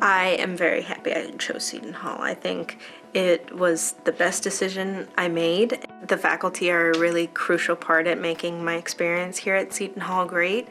I am very happy I chose Seton Hall. I think it was the best decision I made. The faculty are a really crucial part at making my experience here at Seton Hall great.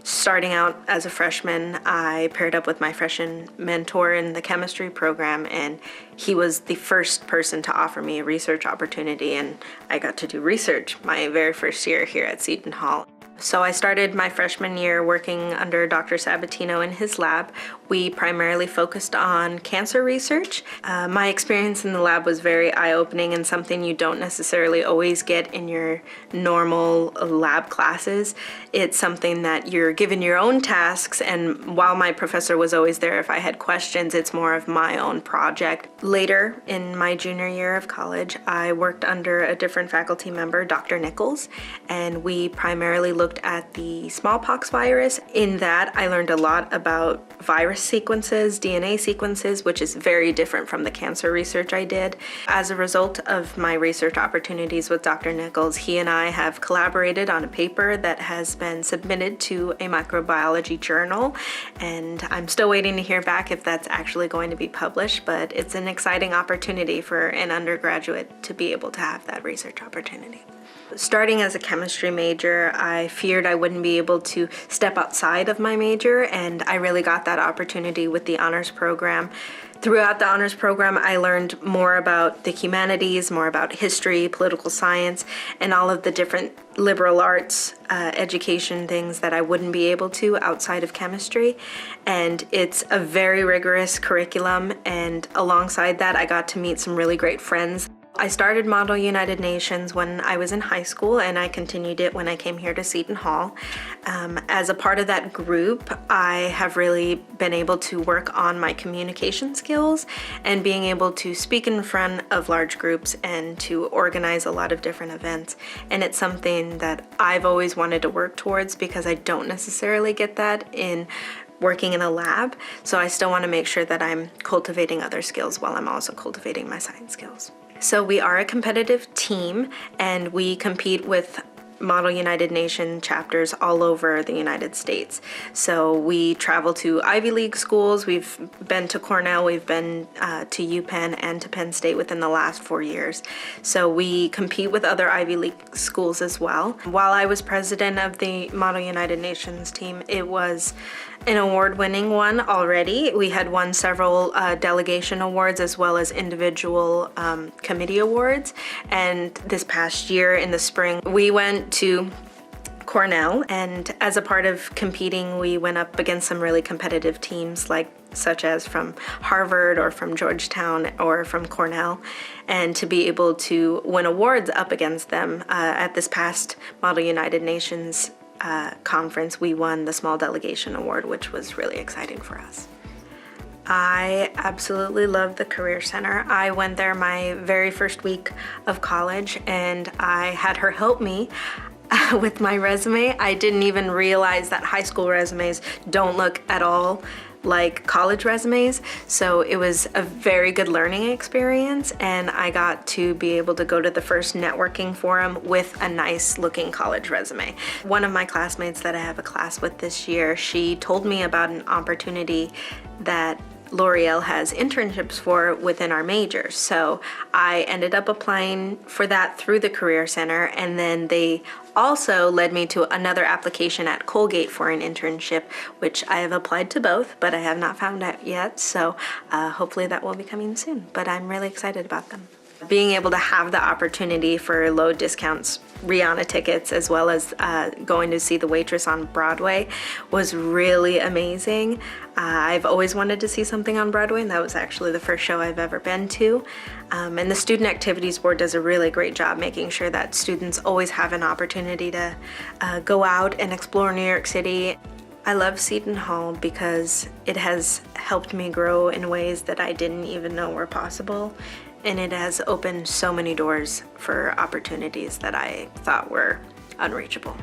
Starting out as a freshman, I paired up with my freshman mentor in the chemistry program, and he was the first person to offer me a research opportunity, and I got to do research my very first year here at Seton Hall. So I started my freshman year working under Dr. Sabatino in his lab. We primarily focused on cancer research. My experience in the lab was very eye-opening and something you don't necessarily always get in your normal lab classes. It's something that you're given your own tasks, and while my professor was always there if I had questions, it's more of my own project. Later in my junior year of college, I worked under a different faculty member, Dr. Nichols, and we primarily looked at the smallpox virus. In that, I learned a lot about virus sequences, DNA sequences, which is very different from the cancer research I did. As a result of my research opportunities with Dr. Nichols, he and I have collaborated on a paper that has been submitted to a microbiology journal, and I'm still waiting to hear back if that's actually going to be published, but it's an exciting opportunity for an undergraduate to be able to have that research opportunity. Starting as a chemistry major, I feared I wouldn't be able to step outside of my major, and I really got that opportunity with the honors program. Throughout the honors program, I learned more about the humanities, more about history, political science, and all of the different liberal arts education things that I wouldn't be able to outside of chemistry. And it's a very rigorous curriculum, and alongside that, I got to meet some really great friends. I started Model United Nations when I was in high school, and I continued it when I came here to Seton Hall. As a part of that group, I have really been able to work on my communication skills and being able to speak in front of large groups and to organize a lot of different events. And it's something that I've always wanted to work towards because I don't necessarily get that in working in a lab. So I still want to make sure that I'm cultivating other skills while I'm also cultivating my science skills. So we are a competitive team, and we compete with Model United Nation chapters all over the United States. So we travel to Ivy League schools. We've been to Cornell, we've been to UPenn and to Penn State within the last 4 years. So we compete with other Ivy League schools as well. While I was president of the Model United Nations team, it was an award-winning one already. We had won several delegation awards as well as individual committee awards. And this past year in the spring, we went to Cornell, and as a part of competing, we went up against some really competitive teams such as from Harvard or from Georgetown or from Cornell, and to be able to win awards up against them at this past Model United Nations conference, we won the Small Delegation Award, which was really exciting for us. I absolutely love the Career Center. I went there my very first week of college, and I had her help me with my resume. I didn't even realize that high school resumes don't look at all like college resumes, so it was a very good learning experience, and I got to be able to go to the first networking forum with a nice looking college resume. One of my classmates that I have a class with this year, she told me about an opportunity that L'Oreal has internships for within our major. So I ended up applying for that through the Career Center, and then they also led me to another application at Colgate for an internship, which I have applied to both, but I have not found out yet. So hopefully that will be coming soon, but I'm really excited about them. Being able to have the opportunity for low discounts, Rihanna tickets, as well as going to see The Waitress on Broadway was really amazing. I've always wanted to see something on Broadway, and that was actually the first show I've ever been to. And the Student Activities Board does a really great job making sure that students always have an opportunity to go out and explore New York City. I love Seton Hall because it has helped me grow in ways that I didn't even know were possible. And it has opened so many doors for opportunities that I thought were unreachable.